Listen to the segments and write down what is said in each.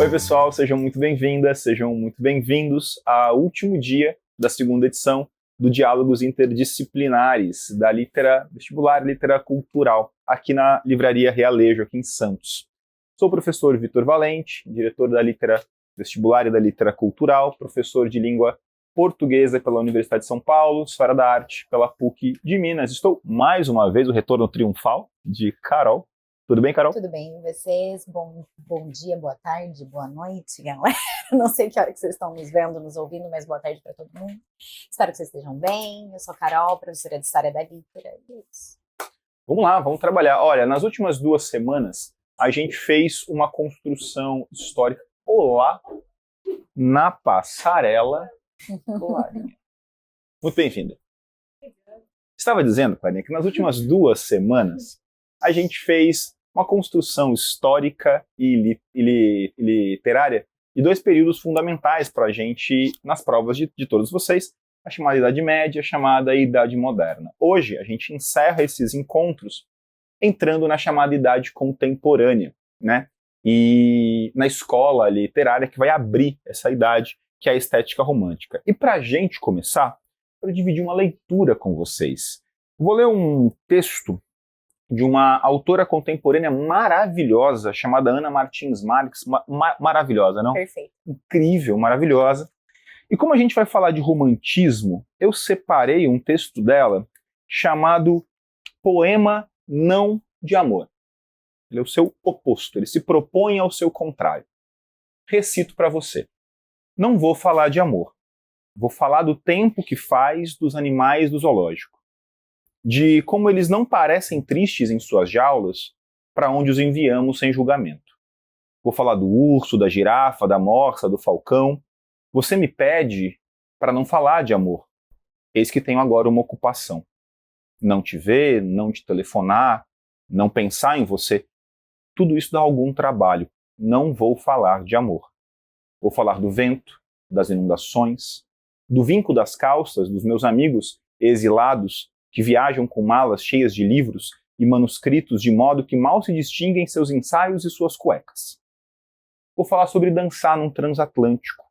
Oi pessoal, sejam muito bem-vindas, sejam muito bem-vindos ao último dia da segunda edição do Diálogos Interdisciplinares da Litera Vestibular Litera Cultural, aqui na Livraria Realejo, aqui em Santos. Sou o professor Vitor Valente, diretor da Litera Vestibular e da Litera Cultural, professor de língua portuguesa pela Universidade de São Paulo, História da Arte pela PUC de Minas. Estou mais uma vez, o retorno triunfal de Carol. Tudo bem, Carol? Tudo bem, e vocês? Bom dia, boa tarde, boa noite, galera. Não sei que hora que vocês estão nos vendo, nos ouvindo, mas boa tarde para todo mundo. Espero que vocês estejam bem. Eu sou a Carol, professora de História da Litera. E é isso. Vamos lá, vamos trabalhar. Olha, nas últimas 2 semanas, a gente fez uma construção histórica. Olá, na passarela. Clarinha. Muito bem-vinda. Estava dizendo, Clarinha, que nas últimas 2 semanas, a gente fez uma construção histórica e literária de 2 períodos fundamentais para a gente nas provas de todos vocês, a chamada Idade Média, a chamada Idade Moderna. Hoje a gente encerra esses encontros entrando na chamada Idade Contemporânea, né? E na escola literária que vai abrir essa idade, que é a estética romântica. E para a gente começar, eu dividir uma leitura com vocês. Vou ler um texto de uma autora contemporânea maravilhosa, chamada Ana Martins Marques. Maravilhosa, não? Perfeito. Incrível, maravilhosa. E como a gente vai falar de romantismo, eu separei um texto dela chamado Poema Não de Amor. Ele é o seu oposto, ele se propõe ao seu contrário. Recito para você. Não vou falar de amor. Vou falar do tempo que faz dos animais do zoológico. De como eles não parecem tristes em suas jaulas, para onde os enviamos sem julgamento. Vou falar do urso, da girafa, da morsa, do falcão. Você me pede para não falar de amor. Eis que tenho agora uma ocupação. Não te ver, não te telefonar, não pensar em você. Tudo isso dá algum trabalho. Não vou falar de amor. Vou falar do vento, das inundações, do vinco das calças dos meus amigos exilados, que viajam com malas cheias de livros e manuscritos de modo que mal se distinguem seus ensaios e suas cuecas. Vou falar sobre dançar num transatlântico,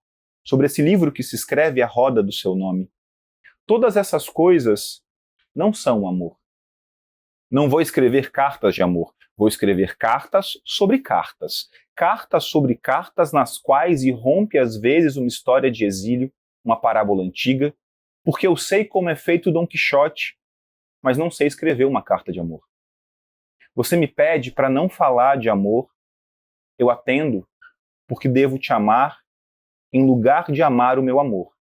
sobre esse livro que se escreve à roda do seu nome. Todas essas coisas não são amor. Não vou escrever cartas de amor, vou escrever cartas sobre cartas. Cartas sobre cartas nas quais irrompe às vezes uma história de exílio, uma parábola antiga, porque eu sei como é feito Dom Quixote, mas não sei escrever uma carta de amor. Você me pede para não falar de amor, eu atendo, porque devo te amar em lugar de amar o meu amor.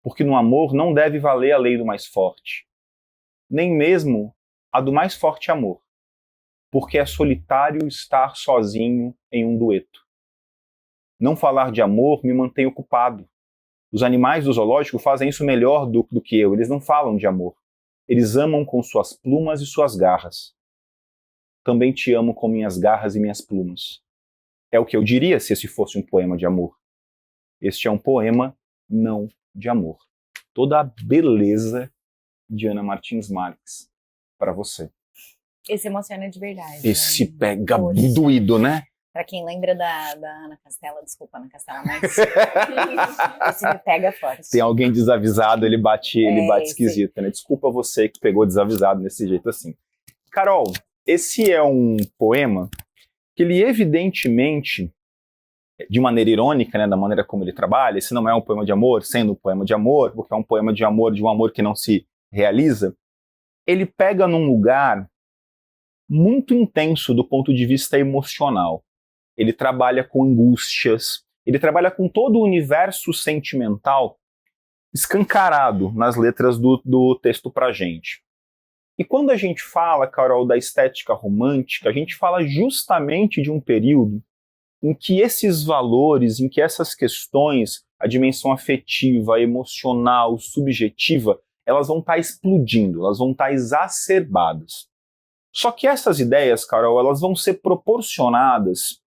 Porque no amor não deve valer a lei do mais forte, nem mesmo a do mais forte amor, porque é solitário estar sozinho em um dueto. Não falar de amor me mantém ocupado. Os animais do zoológico fazem isso melhor do que eu, eles não falam de amor. Eles amam com suas plumas e suas garras. Também te amo com minhas garras e minhas plumas. É o que eu diria se esse fosse um poema de amor. Este é um poema não de amor. Toda a beleza de Ana Martins Marques para você. Esse emociona de verdade. Esse né? pega Poxa. Doído, né? Pra quem lembra da Ana Castela, desculpa, Ana Castela, mas esse me pega forte. Tem alguém desavisado, ele bate esquisito, né? Desculpa você que pegou desavisado desse jeito assim. Carol, esse é um poema que ele evidentemente, de maneira irônica, né, da maneira como ele trabalha, esse não é um poema de amor, sendo um poema de amor, porque é um poema de um amor que não se realiza, ele pega num lugar muito intenso do ponto de vista emocional. Ele trabalha com angústias, ele trabalha com todo o universo sentimental escancarado nas letras do texto pra gente. E quando a gente fala, Carol, da estética romântica, a gente fala justamente de um período em que esses valores, em que essas questões, a dimensão afetiva, emocional, subjetiva, elas vão estar explodindo, elas vão estar exacerbadas. Só que essas ideias, Carol, elas vão ser proporcionadas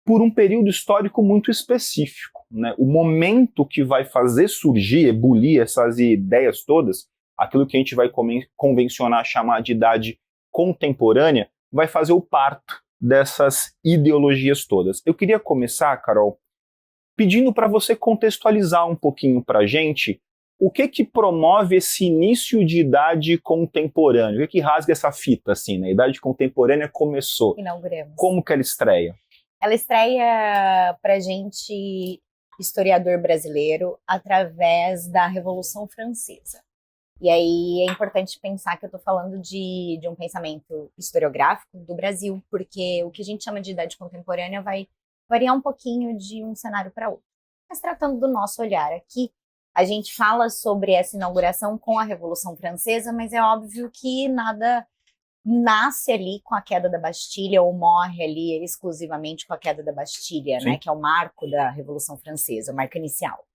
por um período histórico muito específico, né? O momento que vai fazer surgir, ebulir essas ideias todas, aquilo que a gente vai convencionar chamar de idade contemporânea, vai fazer o parto dessas ideologias todas. Eu queria começar, Carol, pedindo para você contextualizar um pouquinho para a gente o que promove esse início de idade contemporânea, o que rasga essa fita, assim, né? A idade contemporânea começou. Inauguramos. Como que ela estreia? Ela estreia para a gente, historiador brasileiro, através da Revolução Francesa. E aí é importante pensar que eu estou falando de um pensamento historiográfico do Brasil, porque o que a gente chama de idade contemporânea vai variar um pouquinho de um cenário para outro. Mas tratando do nosso olhar aqui, a gente fala sobre essa inauguração com a Revolução Francesa, mas é óbvio que nada nasce ali com a queda da Bastilha ou morre ali exclusivamente com a queda da Bastilha, né, que é o marco da Revolução Francesa, o marco inicial.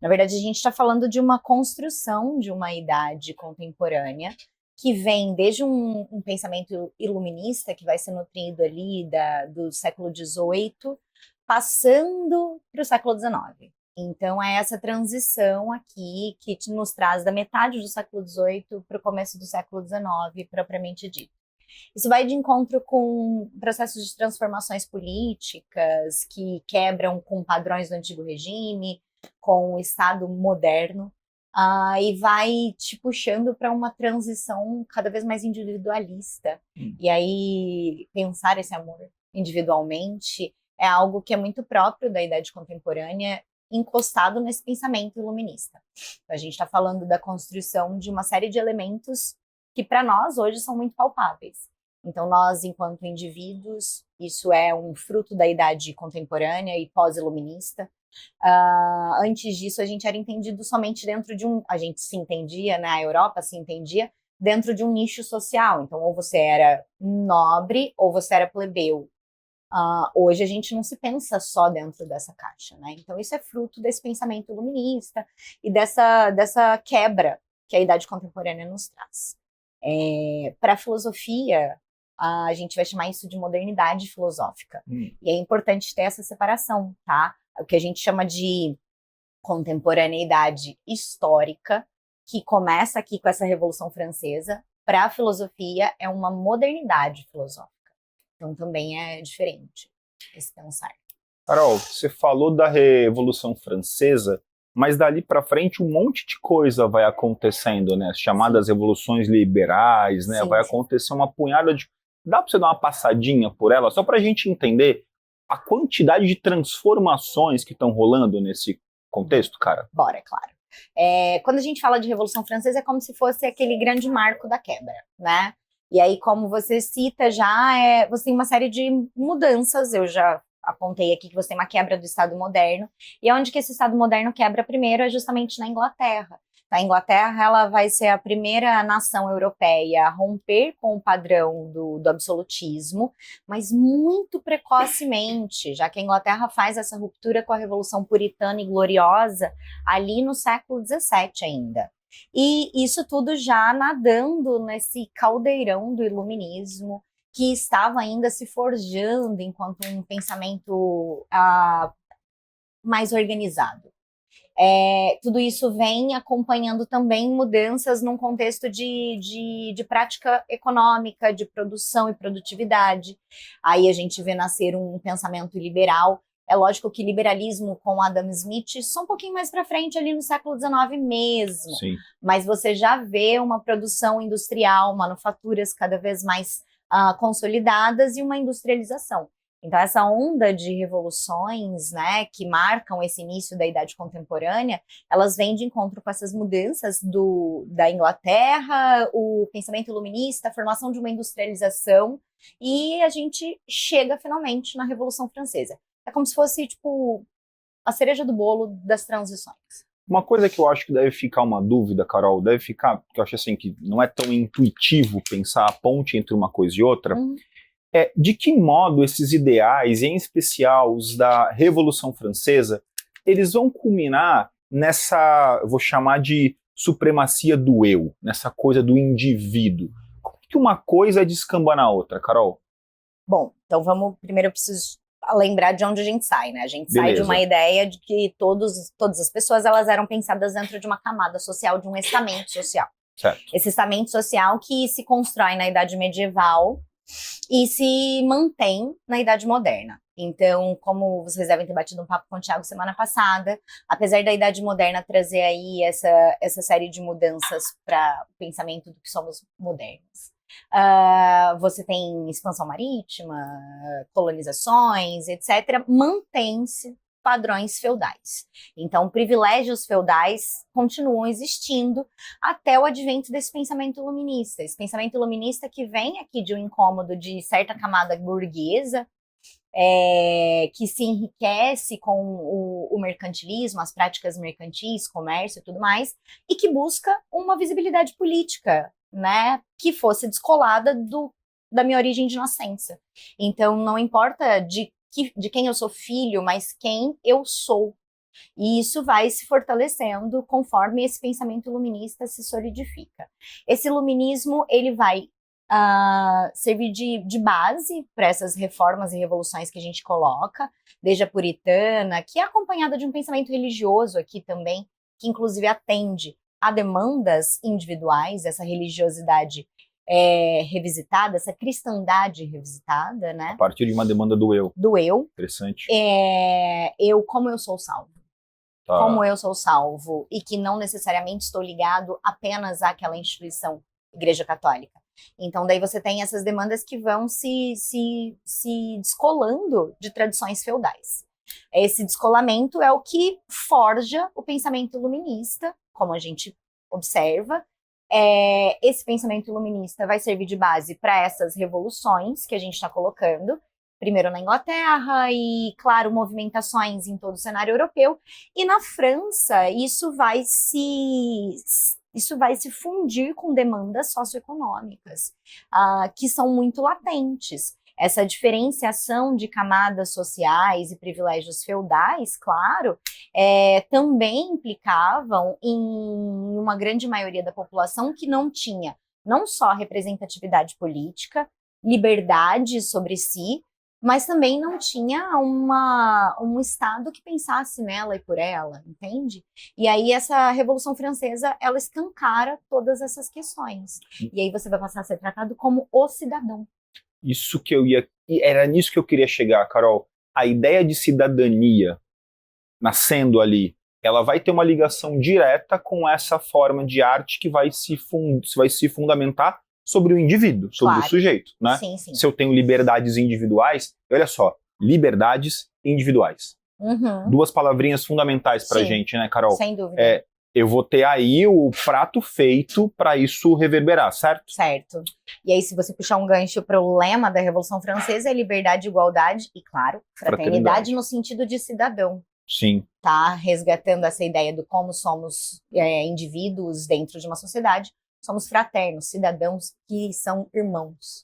Na verdade, a gente está falando de uma construção de uma idade contemporânea que vem desde um pensamento iluminista que vai ser nutrido ali do século XVIII, passando para o século XIX. Então, é essa transição aqui que nos traz da metade do século XVIII para o começo do século XIX, propriamente dito. Isso vai de encontro com processos de transformações políticas que quebram com padrões do antigo regime, com o Estado moderno, e vai te puxando para uma transição cada vez mais individualista. E aí, pensar esse amor individualmente é algo que é muito próprio da idade contemporânea, encostado nesse pensamento iluminista. Então, a gente está falando da construção de uma série de elementos que para nós hoje são muito palpáveis. Então nós, enquanto indivíduos, isso é um fruto da idade contemporânea e pós-iluminista. Antes disso, a gente era entendido somente dentro de a gente se entendia, né, a Europa se entendia dentro de um nicho social. Então ou você era nobre ou você era plebeu. Hoje a gente não se pensa só dentro dessa caixa, né? Então isso é fruto desse pensamento iluminista e dessa quebra que a idade contemporânea nos traz. Para a filosofia, a gente vai chamar isso de modernidade filosófica. E é importante ter essa separação, tá? O que a gente chama de contemporaneidade histórica, que começa aqui com essa Revolução Francesa, para a filosofia é uma modernidade filosófica. Então também é diferente esse pensar. Carol, você falou da Revolução Francesa, mas dali para frente um monte de coisa vai acontecendo, né? As chamadas revoluções liberais, né? Vai acontecer uma punhada de... Dá para você dar uma passadinha por ela, só para a gente entender a quantidade de transformações que estão rolando nesse contexto, cara? Bora, claro. Quando a gente fala de Revolução Francesa, é como se fosse aquele grande marco da quebra, né? E aí, como você cita já, você tem uma série de mudanças, eu já apontei aqui que você tem uma quebra do Estado moderno, e onde que esse Estado moderno quebra primeiro é justamente na Inglaterra. A Inglaterra ela vai ser a primeira nação europeia a romper com o padrão do absolutismo, mas muito precocemente, já que a Inglaterra faz essa ruptura com a Revolução Puritana e Gloriosa ali no século XVII ainda. E isso tudo já nadando nesse caldeirão do iluminismo, que estava ainda se forjando enquanto um pensamento mais organizado. Tudo isso vem acompanhando também mudanças num contexto de prática econômica, de produção e produtividade. Aí a gente vê nascer um pensamento liberal. É lógico que liberalismo com Adam Smith só um pouquinho mais para frente, ali no século XIX mesmo. Sim. Mas você já vê uma produção industrial, manufaturas cada vez mais consolidadas e uma industrialização. Então essa onda de revoluções, né, que marcam esse início da idade contemporânea, elas vêm de encontro com essas mudanças da Inglaterra, o pensamento iluminista, a formação de uma industrialização, e a gente chega finalmente na Revolução Francesa. É como se fosse, tipo, a cereja do bolo das transições. Uma coisa que eu acho que deve ficar uma dúvida, Carol, deve ficar, que eu acho assim que não é tão intuitivo pensar a ponte entre uma coisa e outra, é de que modo esses ideais, em especial os da Revolução Francesa, eles vão culminar nessa, eu vou chamar de supremacia do eu, nessa coisa do indivíduo. Como que uma coisa descamba na outra, Carol? Bom, então primeiro eu preciso lembrar de onde a gente sai, né? A gente sai de uma ideia de que todas as pessoas elas eram pensadas dentro de uma camada social, de um estamento social. Certo. Esse estamento social que se constrói na Idade Medieval e se mantém na Idade Moderna. Então, como vocês devem ter batido um papo com o Thiago semana passada, apesar da Idade Moderna trazer aí essa série de mudanças para o pensamento do que somos modernos. Você tem expansão marítima, colonizações, etc. Mantém-se padrões feudais. Então, privilégios feudais continuam existindo até o advento desse pensamento iluminista. Esse pensamento iluminista que vem aqui de um incômodo de certa camada burguesa, que se enriquece com o mercantilismo, as práticas mercantis, comércio e tudo mais, e que busca uma visibilidade política, né, que fosse descolada da minha origem de nascença. Então, não importa de quem eu sou filho, mas quem eu sou. E isso vai se fortalecendo conforme esse pensamento iluminista se solidifica. Esse iluminismo, ele vai servir de base para essas reformas e revoluções que a gente coloca, desde a puritana, que é acompanhada de um pensamento religioso aqui também, que inclusive atende a demandas individuais, essa religiosidade revisitada, essa cristandade revisitada, né? A partir de uma demanda do eu. Do eu. Interessante. Como eu sou salvo. Tá. Como eu sou salvo, e que não necessariamente estou ligado apenas àquela instituição, Igreja Católica. Então, daí você tem essas demandas que vão se descolando de tradições feudais. Esse descolamento é o que forja o pensamento iluminista, como a gente observa. Esse pensamento iluminista vai servir de base para essas revoluções que a gente está colocando, primeiro na Inglaterra e, claro, movimentações em todo o cenário europeu. E na França, isso vai se fundir com demandas socioeconômicas, que são muito latentes. Essa diferenciação de camadas sociais e privilégios feudais, claro, também implicavam em uma grande maioria da população que não tinha não só representatividade política, liberdade sobre si, mas também não tinha um Estado que pensasse nela e por ela, entende? E aí essa Revolução Francesa, ela escancara todas essas questões. E aí você vai passar a ser tratado como o cidadão. Era nisso que eu queria chegar, Carol. A ideia de cidadania nascendo ali, ela vai ter uma ligação direta com essa forma de arte que vai se fundamentar sobre o indivíduo, sobre o sujeito, né? Sim, sim. Se eu tenho liberdades individuais, olha só, liberdades individuais. Uhum. Duas palavrinhas fundamentais pra gente, né, Carol? Sem dúvida. Eu vou ter aí o prato feito para isso reverberar, certo? Certo. E aí, se você puxar um gancho para o lema da Revolução Francesa, é liberdade, igualdade e, claro, fraternidade no sentido de cidadão. Sim. Tá resgatando essa ideia do como somos indivíduos dentro de uma sociedade. Somos fraternos, cidadãos que são irmãos.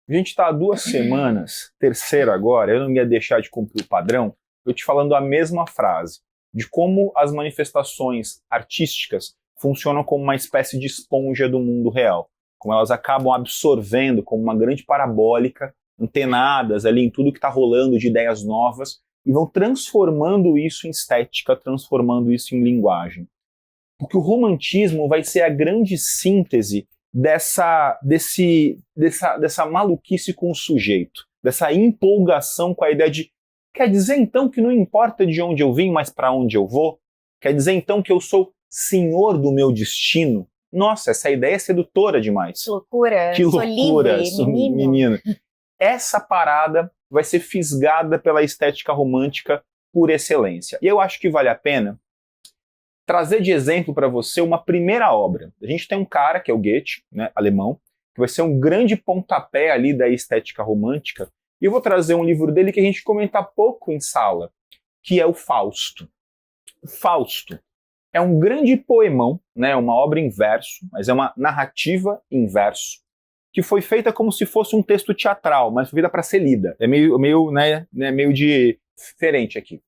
A gente está há 2 semanas, terceira agora, eu não ia deixar de cumprir o padrão, eu te falando a mesma frase, de como as manifestações artísticas funcionam como uma espécie de esponja do mundo real, como elas acabam absorvendo como uma grande parabólica, antenadas ali em tudo que está rolando de ideias novas, e vão transformando isso em estética, transformando isso em linguagem. Porque o romantismo vai ser a grande síntese dessa maluquice com o sujeito, dessa empolgação com a ideia de quer dizer então que não importa de onde eu vim, mas para onde eu vou? Quer dizer então que eu sou senhor do meu destino? Nossa, essa ideia é sedutora demais. Que loucura, que loucura, sou livre, menino. Essa parada vai ser fisgada pela estética romântica por excelência. E eu acho que vale a pena trazer de exemplo para você uma primeira obra. A gente tem um cara, que é o Goethe, né, alemão, que vai ser um grande pontapé ali da estética romântica, e eu vou trazer um livro dele que a gente comenta pouco em sala, que é o Fausto. O Fausto é um grande poemão, né, uma obra em verso, mas é uma narrativa em verso, que foi feita como se fosse um texto teatral, mas foi feita para ser lida. É meio diferente aqui.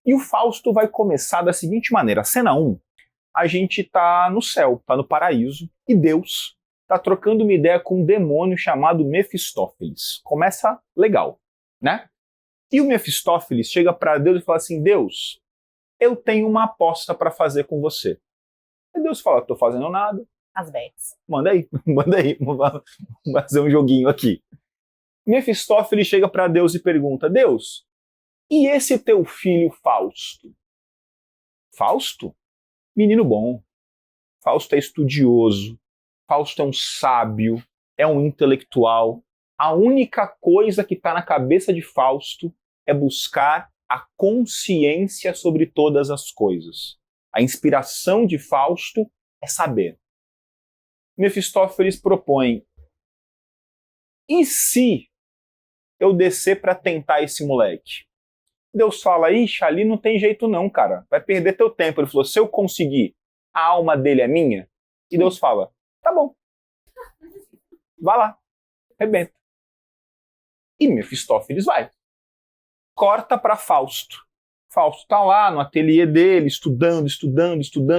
E o Fausto vai começar da seguinte maneira. Cena 1, a gente tá no céu, tá no paraíso, e Deus tá trocando uma ideia com um demônio chamado Mefistófeles. Começa legal, né? E o Mefistófeles chega para Deus e fala assim, Deus, eu tenho uma aposta para fazer com você. E Deus fala, tô fazendo nada, As bets. Manda aí, manda aí. Vamos fazer um joguinho aqui. Mefistófeles chega para Deus e pergunta: Deus, e esse teu filho Fausto? Fausto? Menino bom. Fausto é estudioso. Fausto é um sábio. É um intelectual. A única coisa que está na cabeça de Fausto é buscar a consciência sobre todas as coisas. A inspiração de Fausto é saber. Mefistófeles propõe: e se eu descer para tentar esse moleque? Deus fala: ixi, ali não tem jeito não, cara. Vai perder teu tempo. Ele falou: se eu conseguir, a alma dele é minha. E Deus fala: tá bom. Vai lá. Arrebenta. E Mefistófeles vai. Corta para Fausto. Fausto está lá no ateliê dele, estudando,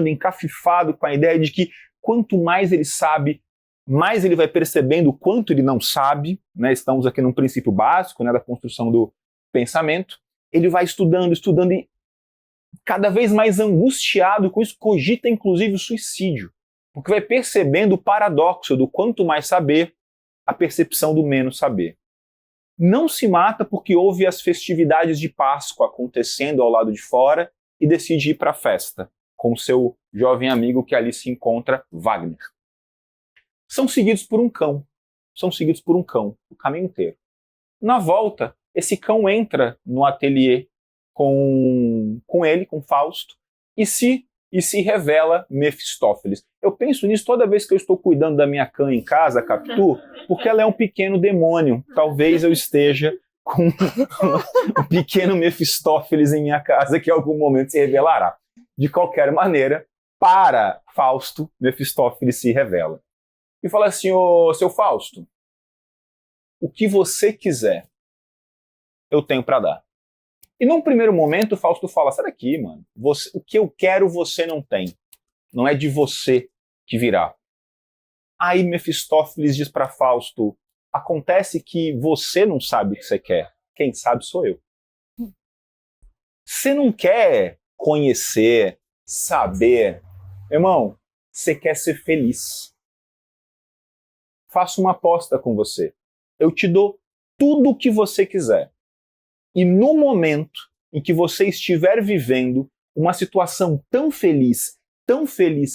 encafifado com a ideia de que quanto mais ele sabe, mais ele vai percebendo o quanto ele não sabe. Né? Estamos aqui num princípio básico, né, da construção do pensamento. Ele vai estudando e cada vez mais angustiado com isso, cogita inclusive o suicídio. Porque vai percebendo o paradoxo do quanto mais saber, a percepção do menos saber. Não se mata porque houve as festividades de Páscoa acontecendo ao lado de fora e decide ir para a festa com seu jovem amigo que ali se encontra, Wagner. São seguidos por um cão. O caminho inteiro. Na volta, esse cão entra no ateliê com ele, com Fausto, e se revela Mefistófeles. Eu penso nisso toda vez que eu estou cuidando da minha cã em casa, a Capitu, porque ela é um pequeno demônio. Talvez eu esteja com um pequeno Mefistófeles em minha casa que em algum momento se revelará. De qualquer maneira, para Fausto, Mefistófeles se revela. E fala assim: ô, seu Fausto, o que você quiser, eu tenho para dar. E num primeiro momento, Fausto fala: sai daqui, mano. O que eu quero, você não tem. Não é de você que virá. Aí Mefistófeles diz para Fausto: acontece que você não sabe o que você quer. Quem sabe sou eu. Você não quer conhecer, saber. Irmão, você quer ser feliz. Faço uma aposta com você. Eu te dou tudo o que você quiser. E no momento em que você estiver vivendo uma situação tão feliz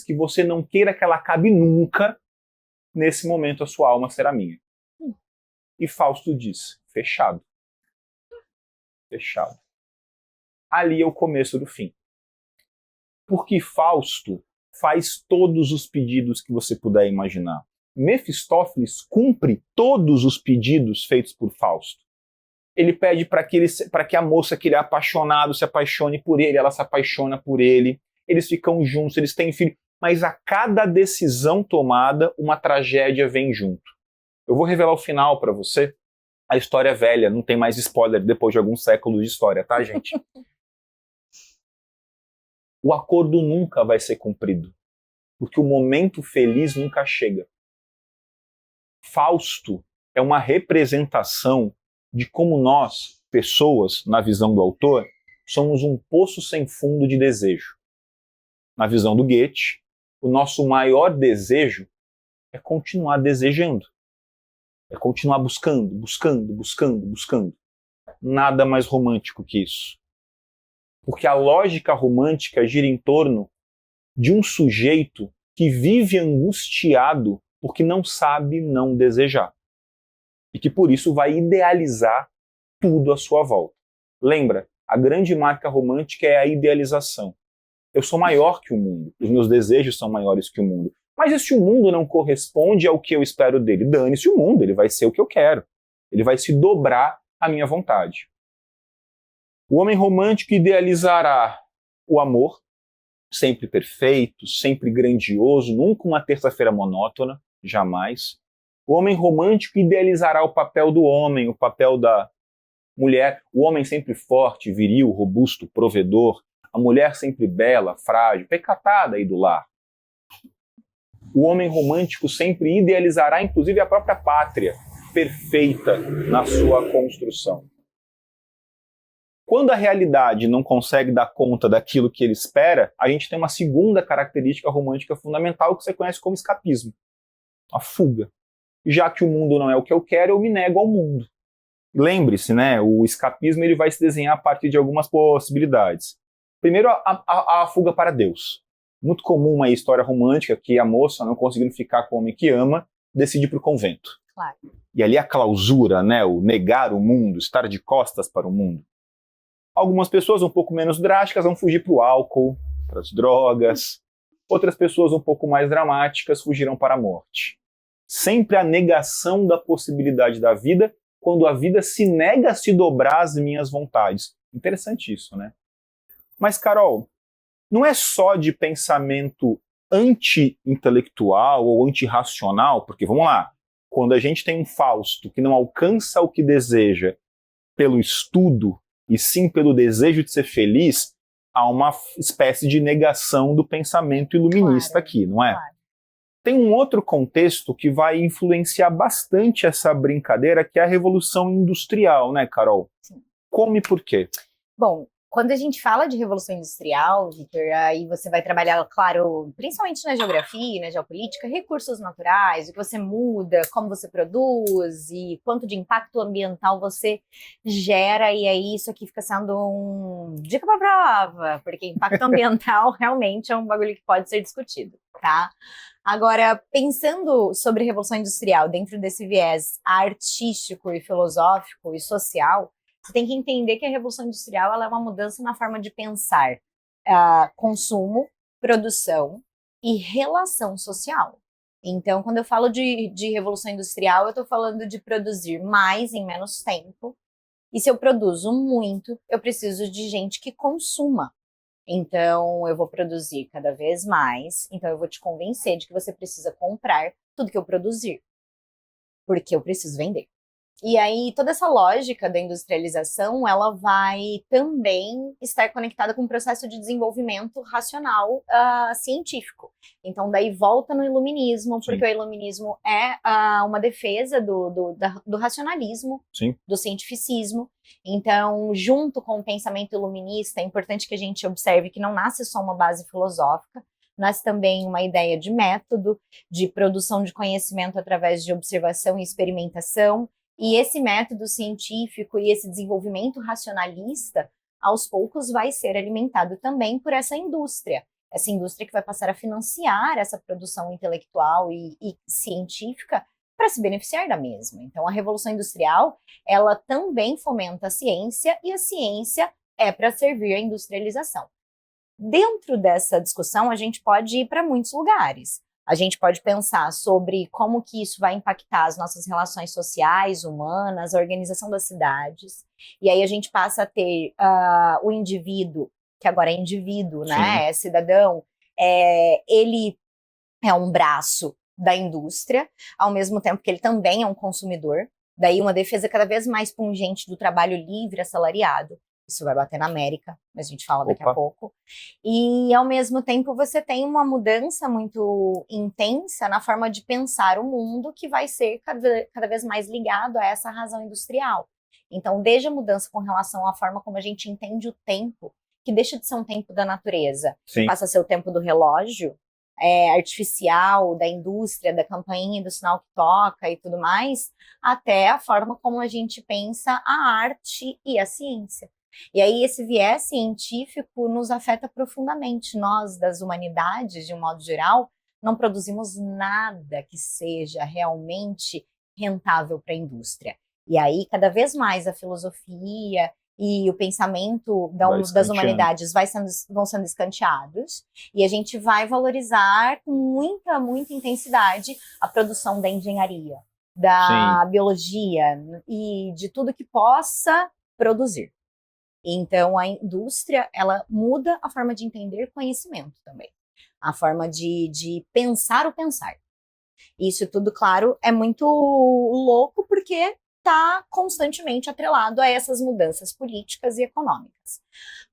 que você não queira que ela acabe nunca, nesse momento a sua alma será minha. E Fausto diz: fechado. Fechado. Ali é o começo do fim. Porque Fausto faz todos os pedidos que você puder imaginar. Mefistófeles cumpre todos os pedidos feitos por Fausto. Ele pede para que a moça que ele é apaixonado se apaixone por ele, ela se apaixona por ele, eles ficam juntos, eles têm filho, mas a cada decisão tomada, uma tragédia vem junto. Eu vou revelar o final para você. A história é velha, não tem mais spoiler depois de alguns séculos de história, tá, gente? O acordo nunca vai ser cumprido, porque o momento feliz nunca chega. Fausto é uma representação de como nós, pessoas, na visão do autor, somos um poço sem fundo de desejo. Na visão do Goethe, o nosso maior desejo é continuar desejando. É continuar buscando. Nada mais romântico que isso. Porque a lógica romântica gira em torno de um sujeito que vive angustiado porque não sabe não desejar. E que por isso vai idealizar tudo à sua volta. Lembra, a grande marca romântica é a idealização. Eu sou maior que o mundo, os meus desejos são maiores que o mundo. Mas e se o mundo não corresponde ao que eu espero dele? Dane-se o mundo, ele vai ser o que eu quero. Ele vai se dobrar à minha vontade. O homem romântico idealizará o amor, sempre perfeito, sempre grandioso, nunca uma terça-feira monótona, jamais. O homem romântico idealizará o papel do homem, o papel da mulher. O homem sempre forte, viril, robusto, provedor. A mulher sempre bela, frágil, pecatada aí do lar. O homem romântico sempre idealizará, inclusive, a própria pátria, perfeita na sua construção. Quando a realidade não consegue dar conta daquilo que ele espera, a gente tem uma segunda característica romântica fundamental que você conhece como escapismo, a fuga. Já que o mundo não é o que eu quero, eu me nego ao mundo. Lembre-se, né, o escapismo ele vai se desenhar a partir de algumas possibilidades. Primeiro, a fuga para Deus. Muito comum uma história romântica que a moça, não conseguindo ficar com o homem que ama, decide ir para o convento. Claro. E ali a clausura, né, o negar o mundo, estar de costas para o mundo. Algumas pessoas um pouco menos drásticas vão fugir para o álcool, para as drogas. Outras pessoas um pouco mais dramáticas fugirão para a morte. Sempre a negação da possibilidade da vida quando a vida se nega a se dobrar às minhas vontades. Interessante isso, né? Mas, Carol, não é só de pensamento anti-intelectual ou antirracional, porque, vamos lá, quando a gente tem um Fausto que não alcança o que deseja pelo estudo, e sim pelo desejo de ser feliz, há uma espécie de negação do pensamento iluminista aqui, não é? Claro. Tem um outro contexto que vai influenciar bastante essa brincadeira, que é a Revolução Industrial, né, Carol? Sim. Como e por quê? Bom, quando a gente fala de Revolução Industrial, Vitor, aí você vai trabalhar, claro, principalmente na geografia, na geopolítica, recursos naturais, o que você muda, como você produz e quanto de impacto ambiental você gera, e aí isso aqui fica sendo um dica para prova, porque impacto ambiental realmente é um bagulho que pode ser discutido, tá? Agora, pensando sobre Revolução Industrial dentro desse viés artístico e filosófico e social, você tem que entender que a Revolução Industrial ela é uma mudança na forma de pensar consumo, produção e relação social. Então, quando eu falo de Revolução Industrial, eu estou falando de produzir mais em menos tempo. E se eu produzo muito, eu preciso de gente que consuma. Então, eu vou produzir cada vez mais. Então, eu vou te convencer de que você precisa comprar tudo que eu produzir. Porque eu preciso vender. E aí, toda essa lógica da industrialização, ela vai também estar conectada com o processo de desenvolvimento racional científico. Então, daí volta no iluminismo, porque o iluminismo é uma defesa do racionalismo, do cientificismo. Então, junto com o pensamento iluminista, é importante que a gente observe que não nasce só uma base filosófica, nasce também uma ideia de método, de produção de conhecimento através de observação e experimentação. E esse método científico e esse desenvolvimento racionalista, aos poucos, vai ser alimentado também por essa indústria. Essa indústria que vai passar a financiar essa produção intelectual e científica para se beneficiar da mesma. Então, a Revolução Industrial, ela também fomenta a ciência e a ciência é para servir à industrialização. Dentro dessa discussão, a gente pode ir para muitos lugares. A gente pode pensar sobre como que isso vai impactar as nossas relações sociais, humanas, a organização das cidades. E aí a gente passa a ter o indivíduo, que agora é indivíduo, né? É cidadão. Ele é um braço da indústria, ao mesmo tempo que ele também é um consumidor. Daí uma defesa cada vez mais pungente do trabalho livre assalariado. Isso vai bater na América, mas a gente fala daqui a pouco. E, ao mesmo tempo, você tem uma mudança muito intensa na forma de pensar o mundo, que vai ser cada vez mais ligado a essa razão industrial. Então, desde a mudança com relação à forma como a gente entende o tempo, que deixa de ser um tempo da natureza, passa a ser o tempo do relógio, artificial, da indústria, da campainha, do sinal que toca e tudo mais, até a forma como a gente pensa a arte e a ciência. E aí esse viés científico nos afeta profundamente. Nós, das humanidades, de um modo geral, não produzimos nada que seja realmente rentável para a indústria. E aí, cada vez mais, a filosofia e o pensamento das humanidades vão sendo escanteados, e a gente vai valorizar com muita, muita intensidade a produção da engenharia, da biologia e de tudo que possa produzir. Então, a indústria, ela muda a forma de entender conhecimento também. A forma de pensar o pensar. Isso tudo, claro, é muito louco porque está constantemente atrelado a essas mudanças políticas e econômicas.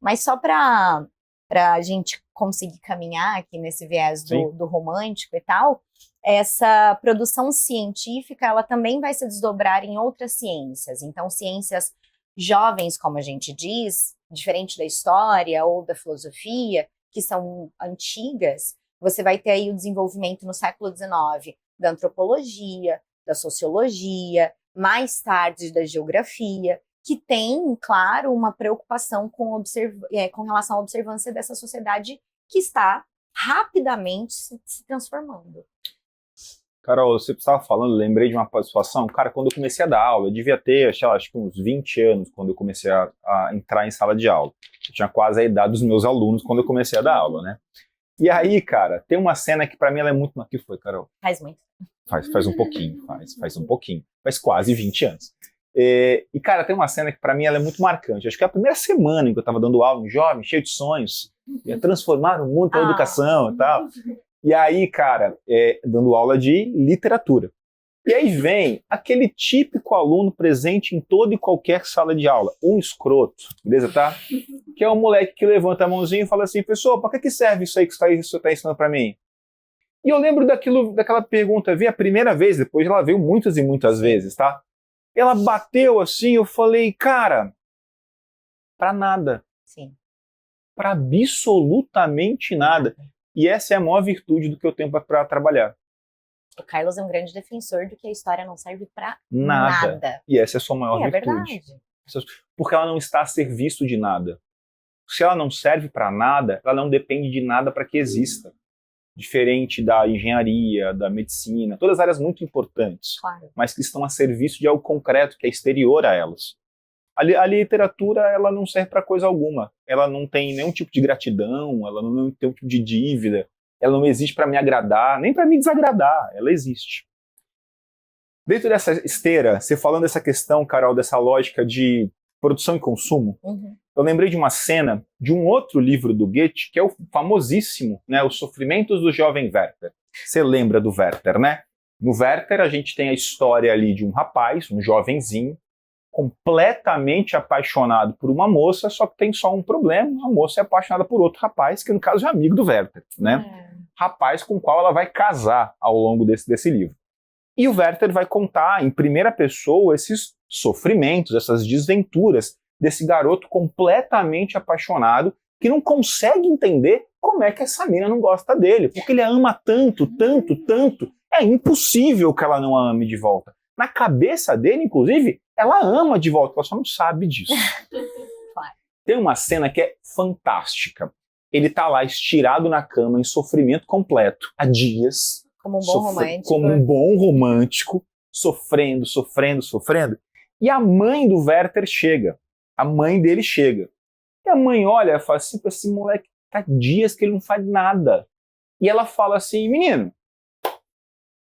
Mas só para a gente conseguir caminhar aqui nesse viés do romântico e tal, essa produção científica, ela também vai se desdobrar em outras ciências. Então, ciências jovens, como a gente diz, diferente da história ou da filosofia, que são antigas, você vai ter aí o desenvolvimento no século XIX da antropologia, da sociologia, mais tarde da geografia, que tem, claro, uma preocupação com relação à observância dessa sociedade que está rapidamente se transformando. Carol, você estava falando, lembrei de uma situação. Cara, quando eu comecei a dar aula, eu devia ter, acho que uns 20 anos quando eu comecei a entrar em sala de aula. Eu tinha quase a idade dos meus alunos quando eu comecei a dar aula, né? E aí, cara, tem uma cena que pra mim ela é muito... O que foi, Carol? Faz muito. Faz um pouquinho, faz um pouquinho. Faz quase 20 anos. E, cara, tem uma cena que pra mim ela é muito marcante. Acho que é a primeira semana em que eu tava dando aula, um jovem, cheio de sonhos, ia transformar o mundo pela educação e tal. E aí, cara, dando aula de literatura. E aí vem aquele típico aluno presente em toda e qualquer sala de aula, um escroto, beleza, tá? Que é um moleque que levanta a mãozinha e fala assim, pessoal, pra que serve isso aí que você tá ensinando pra mim? E eu lembro daquela pergunta, veio a primeira vez, depois ela veio muitas e muitas vezes, tá? Ela bateu assim, eu falei, cara, pra nada. Sim. Pra absolutamente nada. E essa é a maior virtude do que eu tenho para trabalhar. O Carlos é um grande defensor do que a história não serve para Nada. nada. E essa é a sua maior virtude. Verdade. Porque ela não está a serviço de nada. Se ela não serve para nada, ela não depende de nada para que exista. Diferente da engenharia, da medicina, todas áreas muito importantes, claro, mas que estão a serviço de algo concreto, que é exterior a elas. A literatura, ela não serve para coisa alguma. Ela não tem nenhum tipo de gratidão, ela não tem nenhum tipo de dívida, ela não existe para me agradar, nem para me desagradar, ela existe. Dentro dessa esteira, você falando dessa questão, Carol, dessa lógica de produção e consumo, eu lembrei de uma cena de um outro livro do Goethe, que é o famosíssimo, né, Os Sofrimentos do Jovem Werther. Você lembra do Werther, né? No Werther, a gente tem a história ali de um rapaz, um jovenzinho, completamente apaixonado por uma moça, só que tem só um problema, a moça é apaixonada por outro rapaz, que no caso é amigo do Werther, né? Rapaz com o qual ela vai casar ao longo desse livro. E o Werther vai contar em primeira pessoa esses sofrimentos, essas desventuras desse garoto completamente apaixonado, que não consegue entender como é que essa mina não gosta dele, porque ele a ama tanto, tanto, tanto, é impossível que ela não a ame de volta. Na cabeça dele, inclusive, ela ama de volta, ela só não sabe disso. Tem uma cena que é fantástica. Ele tá lá estirado na cama, em sofrimento completo, há dias. Como um bom romântico. Como um bom romântico, sofrendo, sofrendo, sofrendo. E a mãe do Werther chega. A mãe dele chega. E a mãe olha e fala assim, esse moleque tá dias que ele não faz nada. E ela fala assim, menino,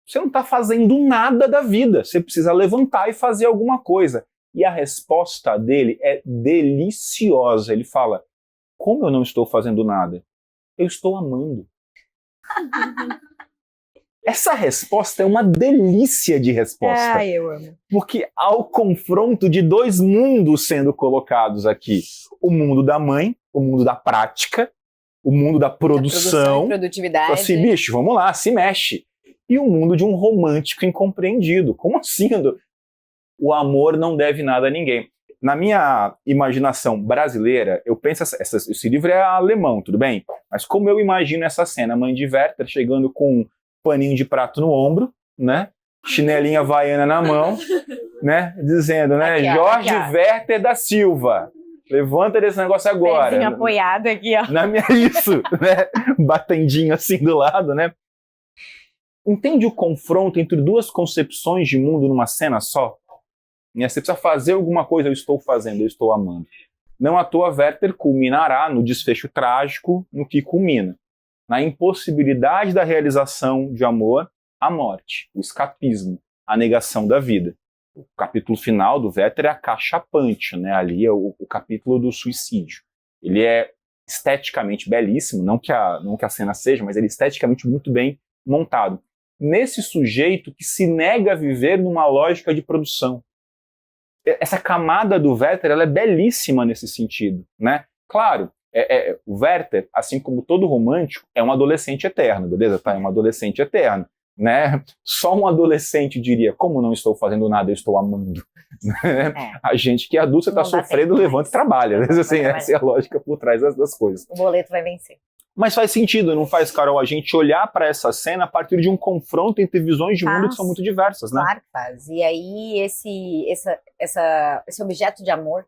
você não está fazendo nada da vida, você precisa levantar e fazer alguma coisa. E a resposta dele é deliciosa. Ele fala, como eu não estou fazendo nada? Eu estou amando. Essa resposta é uma delícia de resposta. Eu amo. Porque há o confronto de dois mundos sendo colocados aqui. O mundo da mãe, o mundo da prática, o mundo da produção. E produtividade. Assim, bicho, vamos lá, se mexe. E o mundo de um romântico incompreendido. Como assim? O amor não deve nada a ninguém. Na minha imaginação brasileira, eu penso, esse livro é alemão, tudo bem? Mas como eu imagino essa cena, a mãe de Werther chegando com um paninho de prato no ombro, né? Chinelinha havaiana na mão, né? Dizendo, né? Aqui, ó, Jorge aqui, ó. Werther da Silva. Levanta desse negócio agora. Pezinho apoiado aqui, ó. Isso, né? Batendinho assim do lado, né? Entende o confronto entre duas concepções de mundo numa cena só? Você precisa fazer alguma coisa, eu estou fazendo, eu estou amando. Não à toa, Werther culminará no desfecho trágico no que culmina. Na impossibilidade da realização de amor, a morte, o escapismo, a negação da vida. O capítulo final do Werther é acachapante, né? Ali é o capítulo do suicídio. Ele é esteticamente belíssimo, não que a cena seja, mas ele é esteticamente muito bem montado. Nesse sujeito que se nega a viver numa lógica de produção. Essa camada do Werther, ela é belíssima nesse sentido, né? Claro, o Werther, assim como todo romântico, é um adolescente eterno, beleza? Tá? É um adolescente eterno. né? Só um adolescente diria, como não estou fazendo nada, eu estou amando. A gente que é adulto, você está sofrendo, levanta e trabalha. Assim, essa é a lógica por trás das coisas. O boleto vai vencer. Mas faz sentido, não faz, Carol, a gente olhar para essa cena a partir de um confronto entre visões de mundo que são muito diversas, né? Claro que faz. E aí esse objeto de amor,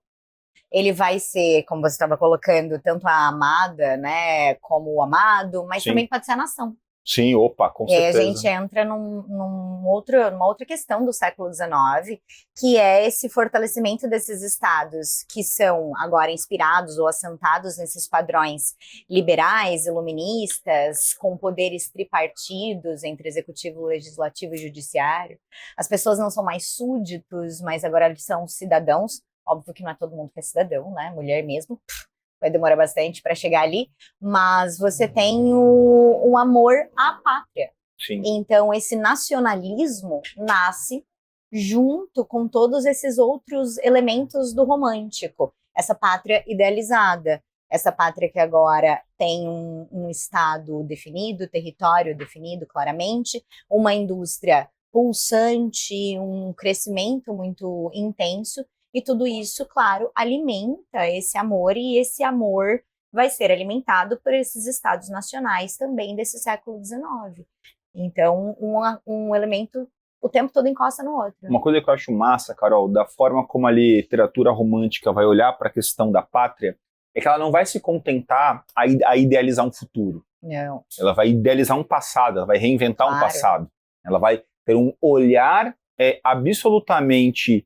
ele vai ser, como você estava colocando, tanto a amada, né, como o amado, mas também pode ser a nação. Sim, opa, com certeza. E aí a gente entra numa outra questão do século XIX, que é esse fortalecimento desses estados que são agora inspirados ou assentados nesses padrões liberais, iluministas, com poderes tripartidos entre executivo, legislativo e judiciário. As pessoas não são mais súditos, mas agora eles são cidadãos. Óbvio que não é todo mundo que é cidadão, né? Mulher mesmo. Vai demorar bastante para chegar ali, mas você tem um amor à pátria. Sim. Então, esse nacionalismo nasce junto com todos esses outros elementos do romântico. Essa pátria idealizada, essa pátria que agora tem um estado definido, território definido claramente, uma indústria pulsante, um crescimento muito intenso. E tudo isso, claro, alimenta esse amor, e esse amor vai ser alimentado por esses estados nacionais também desse século XIX. Então, um elemento o tempo todo encosta no outro. Uma coisa que eu acho massa, Carol, da forma como a literatura romântica vai olhar para a questão da pátria, é que ela não vai se contentar a idealizar um futuro. Não. Ela vai idealizar um passado, ela vai reinventar um passado. Ela vai ter um olhar absolutamente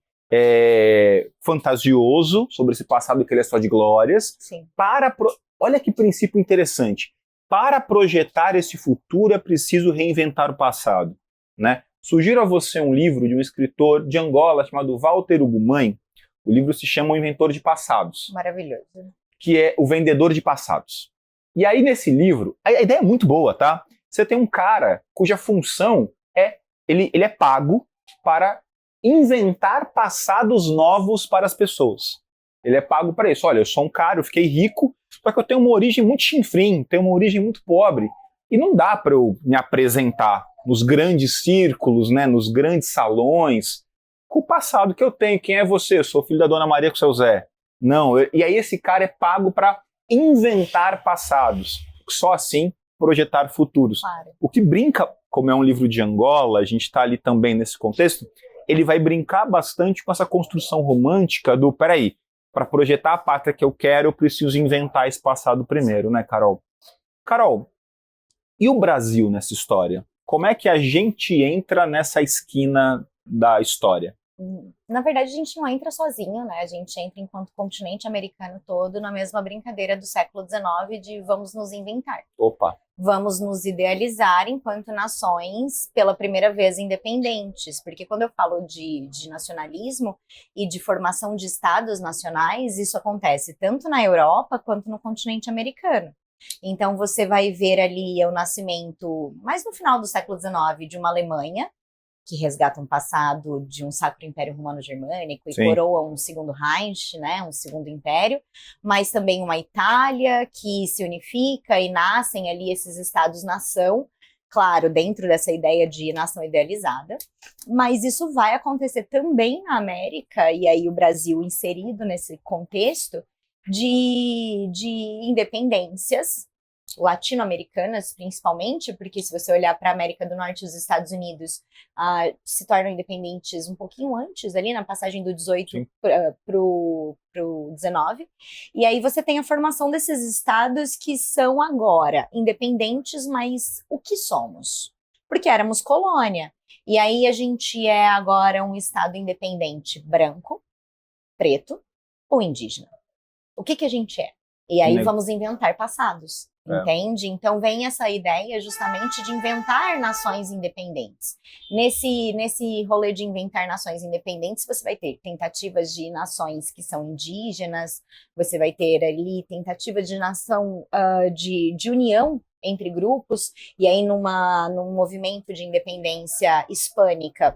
fantasioso sobre esse passado que ele é só de glórias. Sim. Olha que princípio interessante. Para projetar esse futuro é preciso reinventar o passado, né? Sugiro a você um livro de um escritor de Angola chamado Walter Ugumãe. O livro se chama O Inventor de Passados. Maravilhoso. Que é O Vendedor de Passados. E aí nesse livro, a ideia é muito boa, tá? Você tem um cara cuja função ele é pago para inventar passados novos para as pessoas. Ele é pago para isso. Olha, eu sou um cara, eu fiquei rico, só que eu tenho uma origem muito chinfrim, tenho uma origem muito pobre. E não dá para eu me apresentar nos grandes círculos, né, nos grandes salões, com o passado que eu tenho. Quem é você? Eu sou filho da Dona Maria com seu Zé. Não, e aí esse cara é pago para inventar passados. Só assim projetar futuros. Claro. O que brinca, como é um livro de Angola, a gente está ali também nesse contexto, ele vai brincar bastante com essa construção romântica do, peraí, para projetar a pátria que eu quero, eu preciso inventar esse passado primeiro, né, Carol? Carol, e o Brasil nessa história? Como é que a gente entra nessa esquina da história? Na verdade, a gente não entra sozinho, né? A gente entra enquanto continente americano todo na mesma brincadeira do século XIX de vamos nos inventar. Opa! Vamos nos idealizar enquanto nações pela primeira vez independentes, porque quando eu falo de nacionalismo e de formação de estados nacionais, isso acontece tanto na Europa quanto no continente americano. Então você vai ver ali o nascimento, mais no final do século XIX, de uma Alemanha, que resgata um passado de um Sacro Império Romano-Germânico e coroa um segundo Reich, né, um segundo império, mas também uma Itália que se unifica e nascem ali esses estados-nação, claro, dentro dessa ideia de nação idealizada, mas isso vai acontecer também na América, e aí o Brasil inserido nesse contexto de independências latino-americanas, principalmente, porque se você olhar para a América do Norte e os Estados Unidos, se tornam independentes um pouquinho antes, ali na passagem do 18 para o 19, e aí você tem a formação desses estados que são agora independentes, mas o que somos? Porque éramos colônia, e aí a gente é agora um estado independente branco, preto ou indígena. O que a gente é? E aí vamos inventar passados. Entende? Então vem essa ideia justamente de inventar nações independentes. Nesse rolê de inventar nações independentes, você vai ter tentativas de nações que são indígenas, você vai ter ali tentativa de nação, de união entre grupos, e aí num movimento de independência hispânica,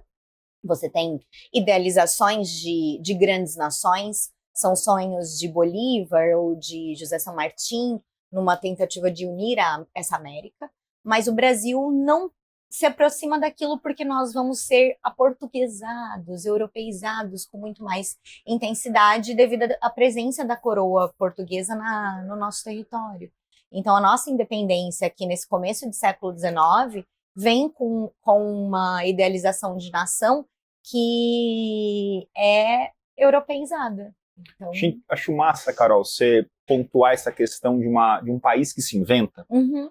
você tem idealizações de grandes nações, são sonhos de Bolívar ou de José San Martín, numa tentativa de unir essa América, mas o Brasil não se aproxima daquilo porque nós vamos ser aportuguesados, europeizados com muito mais intensidade devido à presença da coroa portuguesa no nosso território. Então, a nossa independência aqui nesse começo do século XIX vem com uma idealização de nação que é europeizada. Então... Acho massa, Carol, você pontuar essa questão de um país que se inventa. Uhum.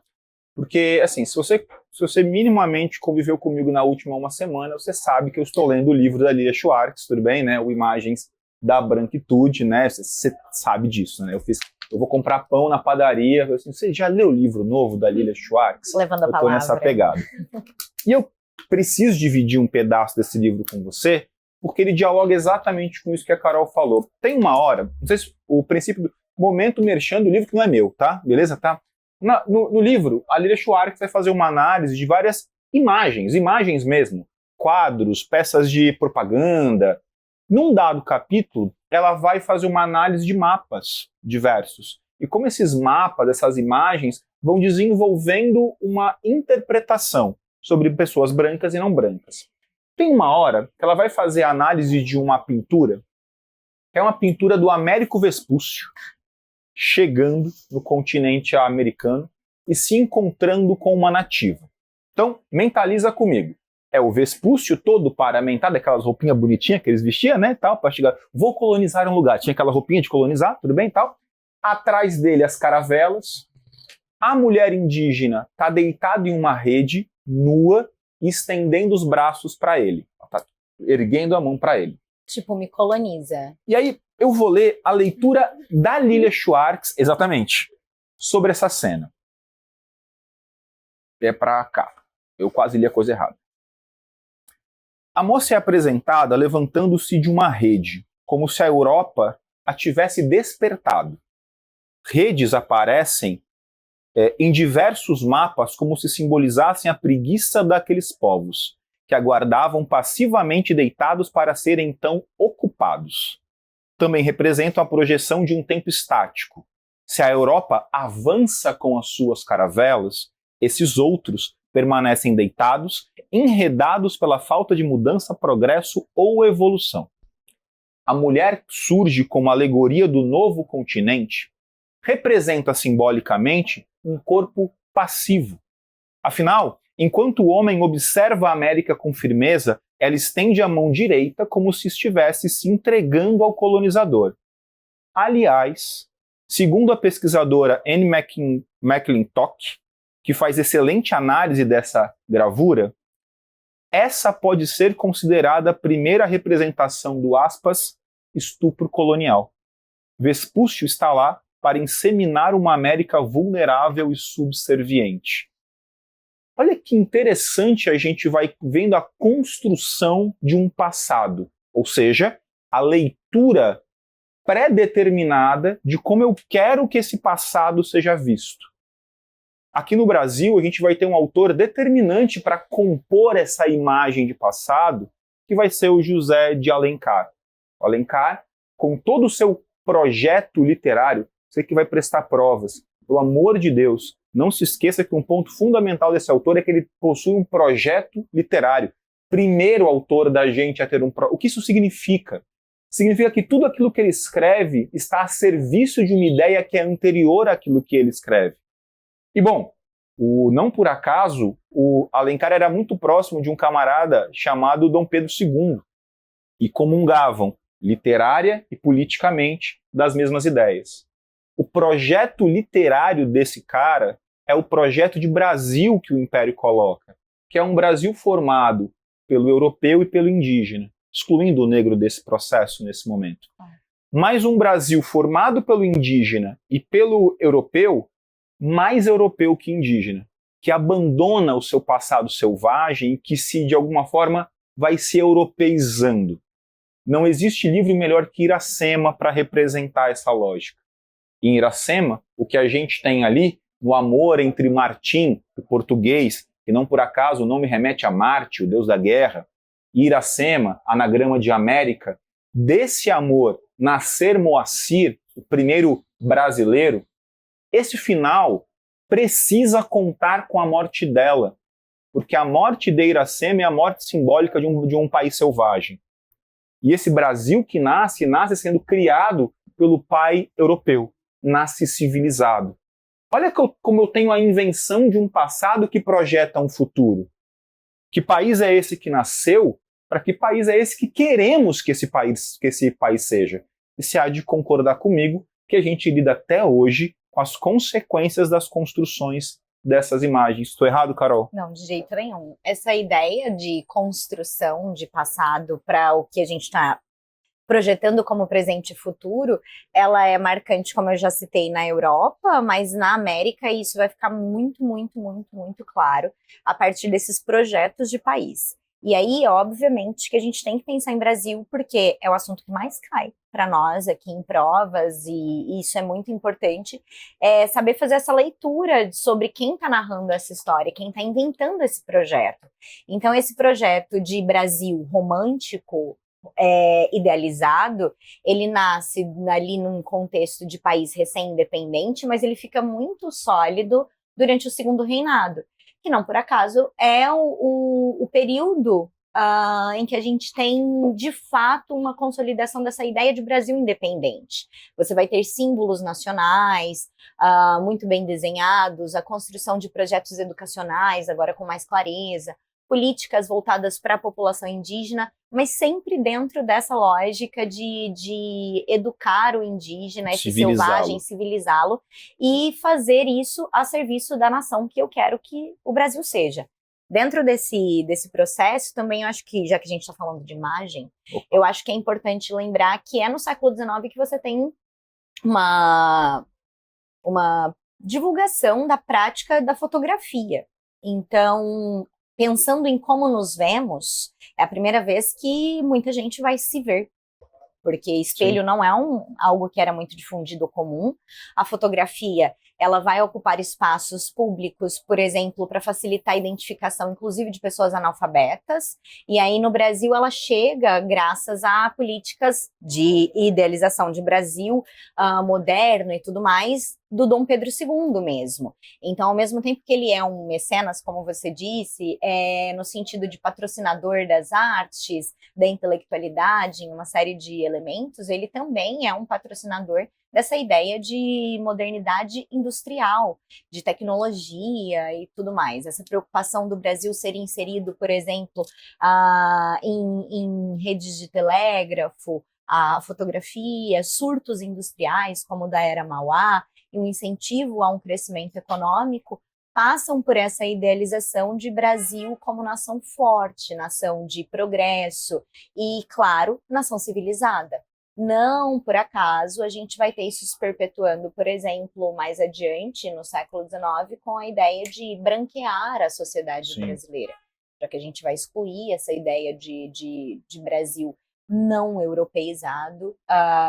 Porque, assim, se você minimamente conviveu comigo na última uma semana, você sabe que eu estou lendo o livro da Lilia Schwartz, tudo bem, né? O Imagens da Branquitude, né? Você sabe disso, né? Eu vou comprar pão na padaria, assim, você já leu o livro novo da Lilia Schwartz? Levando a eu palavra. tô nessa pegada. E eu preciso dividir um pedaço desse livro com você, porque ele dialoga exatamente com isso que a Carol falou. Tem uma hora, não sei se o princípio do momento merchan do livro que não é meu, tá? Beleza? Tá? No livro, a Lilia Schwartz vai fazer uma análise de várias imagens mesmo, quadros, peças de propaganda. Num dado capítulo, ela vai fazer uma análise de mapas diversos. E como esses mapas, essas imagens, vão desenvolvendo uma interpretação sobre pessoas brancas e não brancas. Tem uma hora que ela vai fazer a análise de uma pintura, que é uma pintura do Américo Vespúcio, chegando no continente americano e se encontrando com uma nativa. Então, mentaliza comigo. É o Vespúcio todo paramentado, aquelas roupinhas bonitinhas que eles vestiam, né, tal, para chegar, vou colonizar um lugar. Tinha aquela roupinha de colonizar, tudo bem, tal. Atrás dele as caravelas. A mulher indígena está deitada em uma rede, nua, estendendo os braços para ele. Ela tá erguendo a mão para ele. Tipo, me coloniza. E aí, eu vou ler a leitura da Lilia Schwartz, exatamente, sobre essa cena. É para cá. Eu quase li a coisa errada. A moça é apresentada levantando-se de uma rede, como se a Europa a tivesse despertado. Redes aparecem em diversos mapas como se simbolizassem a preguiça daqueles povos, que aguardavam passivamente deitados para serem então ocupados. Também representam a projeção de um tempo estático. Se a Europa avança com as suas caravelas, esses outros permanecem deitados, enredados pela falta de mudança, progresso ou evolução. A mulher surge como alegoria do novo continente, representa simbolicamente um corpo passivo. Afinal, enquanto o homem observa a América com firmeza, ela estende a mão direita como se estivesse se entregando ao colonizador. Aliás, segundo a pesquisadora Anne McClintock, que faz excelente análise dessa gravura, essa pode ser considerada a primeira representação do, aspas, estupro colonial. Vespúcio está lá para inseminar uma América vulnerável e subserviente. Olha que interessante, a gente vai vendo a construção de um passado, ou seja, a leitura pré-determinada de como eu quero que esse passado seja visto. Aqui no Brasil, a gente vai ter um autor determinante para compor essa imagem de passado, que vai ser o José de Alencar. O Alencar, com todo o seu projeto literário, você que vai prestar provas, pelo amor de Deus, não se esqueça que um ponto fundamental desse autor é que ele possui um projeto literário. Primeiro autor da gente a ter um projeto. O que isso significa? Significa que tudo aquilo que ele escreve está a serviço de uma ideia que é anterior àquilo que ele escreve. E bom, não por acaso, o Alencar era muito próximo de um camarada chamado Dom Pedro II e comungavam literária e politicamente das mesmas ideias. O projeto literário desse cara é o projeto de Brasil que o Império coloca, que é um Brasil formado pelo europeu e pelo indígena, excluindo o negro desse processo nesse momento. Mas um Brasil formado pelo indígena e pelo europeu, mais europeu que indígena, que abandona o seu passado selvagem e que se, de alguma forma, vai se europeizando. Não existe livro melhor que Iracema para representar essa lógica. Em Iracema, o que a gente tem ali, no amor entre Martim, o português, que não por acaso o nome remete a Marte, o deus da guerra, e Iracema, anagrama de América, desse amor nascer Moacir, o primeiro brasileiro, esse final precisa contar com a morte dela. Porque a morte de Iracema é a morte simbólica de um país selvagem. E esse Brasil que nasce sendo criado pelo pai europeu, nasce civilizado. Olha como eu tenho a invenção de um passado que projeta um futuro. Que país é esse que nasceu? Para que país é esse que queremos que esse país seja? E se há de concordar comigo que a gente lida até hoje com as consequências das construções dessas imagens. Estou errado, Carol? Não, de jeito nenhum. Essa ideia de construção de passado para o que a gente está projetando como presente e futuro, ela é marcante, como eu já citei, na Europa, mas na América isso vai ficar muito, muito, muito, muito claro a partir desses projetos de país. E aí, obviamente, que a gente tem que pensar em Brasil, porque é o assunto que mais cai para nós aqui em provas, e isso é muito importante, saber fazer essa leitura sobre quem está narrando essa história, quem está inventando esse projeto. Então, esse projeto de Brasil romântico, idealizado, ele nasce ali num contexto de país recém-independente, mas ele fica muito sólido durante o segundo reinado, que não por acaso é o período em que a gente tem, de fato, uma consolidação dessa ideia de Brasil independente. Você vai ter símbolos nacionais muito bem desenhados, a construção de projetos educacionais, agora com mais clareza, políticas voltadas para a população indígena, mas sempre dentro dessa lógica de educar o indígena, esse selvagem, civilizá-lo e fazer isso a serviço da nação que eu quero que o Brasil seja. Dentro desse processo, também eu acho que, já que a gente está falando de imagem, eu acho que é importante lembrar que é no século XIX que você tem uma divulgação da prática da fotografia. Então, pensando em como nos vemos, é a primeira vez que muita gente vai se ver, porque espelho não é algo que era muito difundido ou comum. A fotografia, ela vai ocupar espaços públicos, por exemplo, para facilitar a identificação, inclusive, de pessoas analfabetas. E aí, no Brasil, ela chega graças a políticas de idealização de Brasil moderno e tudo mais, do Dom Pedro II mesmo. Então, ao mesmo tempo que ele é um mecenas, como você disse, no sentido de patrocinador das artes, da intelectualidade, em uma série de elementos, ele também é um patrocinador dessa ideia de modernidade industrial, de tecnologia e tudo mais. Essa preocupação do Brasil ser inserido, por exemplo, em redes de telégrafo, a fotografia, surtos industriais, como o da Era Mauá, e um incentivo a um crescimento econômico, passam por essa idealização de Brasil como nação forte, nação de progresso e, claro, nação civilizada. Não por acaso a gente vai ter isso se perpetuando, por exemplo, mais adiante, no século XIX, com a ideia de branquear a sociedade brasileira, já que a gente vai excluir essa ideia de Brasil não europeizado,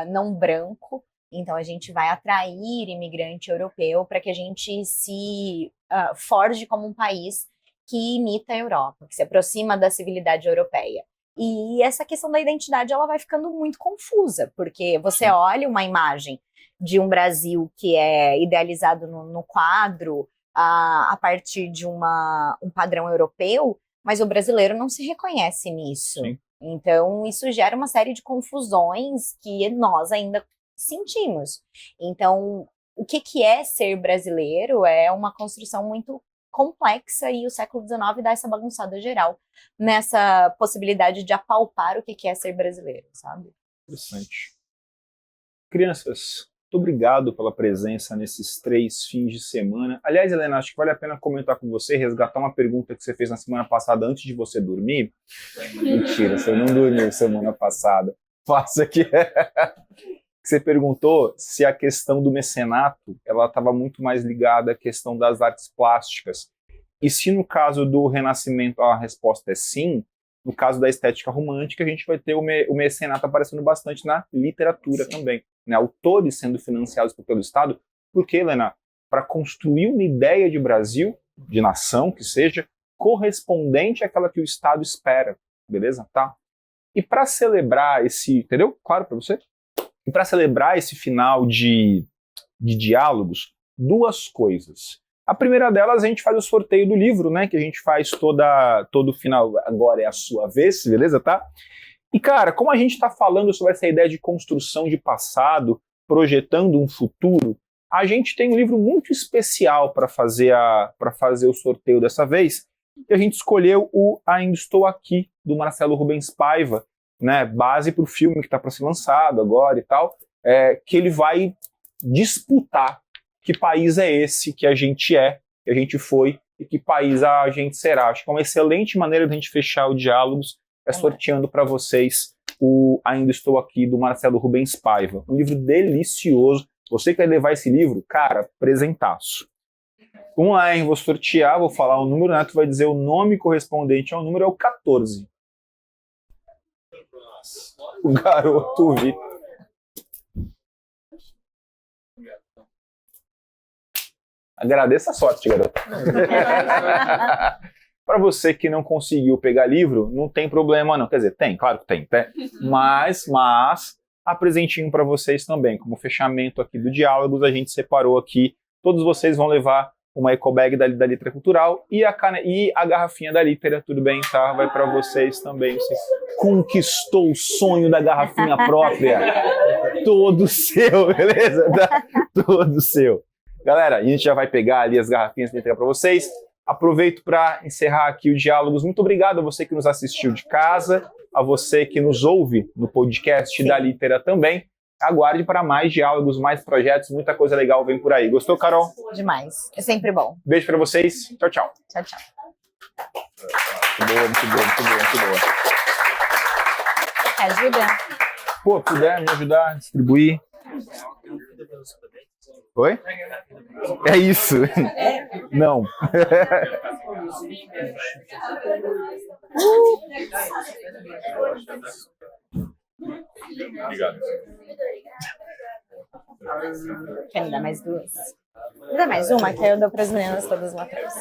não branco. Então, a gente vai atrair imigrante europeu para que a gente se forge como um país que imita a Europa, que se aproxima da civilidade europeia. E essa questão da identidade, ela vai ficando muito confusa, porque você olha uma imagem de um Brasil que é idealizado no quadro a partir de um padrão europeu, mas o brasileiro não se reconhece nisso. Sim. Então, isso gera uma série de confusões que nós ainda sentimos. Então, o que é ser brasileiro é uma construção muito complexa e o século XIX dá essa bagunçada geral nessa possibilidade de apalpar o que é ser brasileiro, sabe? Interessante. Crianças, muito obrigado pela presença nesses 3 fins de semana. Aliás, Helena, acho que vale a pena comentar com você, resgatar uma pergunta que você fez na semana passada antes de você dormir. Mentira, você não dormiu semana passada. Faça aqui. Você perguntou se a questão do mecenato ela estava muito mais ligada à questão das artes plásticas. E se no caso do Renascimento a resposta é sim, no caso da estética romântica a gente vai ter o mecenato aparecendo bastante na literatura também, né? Autores sendo financiados pelo Estado. Por quê, Helena? Para construir uma ideia de Brasil, de nação, que seja correspondente àquela que o Estado espera, beleza? Tá? E para celebrar esse... Entendeu? Claro para você? E para celebrar esse final de diálogos, 2 coisas. A primeira delas, a gente faz o sorteio do livro, né? Que a gente faz todo final. Agora é a sua vez, beleza, tá? E, cara, como a gente está falando sobre essa ideia de construção de passado, projetando um futuro, a gente tem um livro muito especial para fazer o sorteio dessa vez. E a gente escolheu o Ainda Estou Aqui, do Marcelo Rubens Paiva, né? Base para o filme que está para ser lançado agora e tal, que ele vai disputar que país é esse que a gente que a gente foi e que país a gente será. Acho que é uma excelente maneira de a gente fechar o Diálogos, sorteando para vocês o Ainda Estou Aqui, do Marcelo Rubens Paiva. Um livro delicioso. Você que vai levar esse livro, cara, presentaço. Vamos lá, hein? Vou sortear, vou falar o número, o Neto vai dizer o nome correspondente ao número, é o 14. O garoto Vitor. Agradeça a sorte, garoto. Para você que não conseguiu pegar livro, não tem problema não. Quer dizer, tem, claro que tem. Mas há presentinho para vocês também. Como fechamento aqui do Diálogos, a gente separou aqui. Todos vocês vão levar uma ecobag da Litera Cultural e a garrafinha da Litera, tudo bem, tá? Vai para vocês também. Você conquistou o sonho da garrafinha própria. Todo seu, beleza? Todo seu. Galera, a gente já vai pegar ali as garrafinhas para entregar para vocês. Aproveito para encerrar aqui o Diálogos. Muito obrigado a você que nos assistiu de casa, a você que nos ouve no podcast da Litera também. Aguarde para mais diálogos, mais projetos, muita coisa legal vem por aí. Gostou, Carol? Demais. É sempre bom. Beijo para vocês. Tchau, tchau. Tchau, tchau. Muito boa, muito boa, muito boa, muito boa. Quer ajuda? Pô, puder me ajudar a distribuir. Oi? É isso. Não. Obrigado. Quer me dar mais duas? Me dá mais uma, que aí eu dou para as meninas todas uma vez.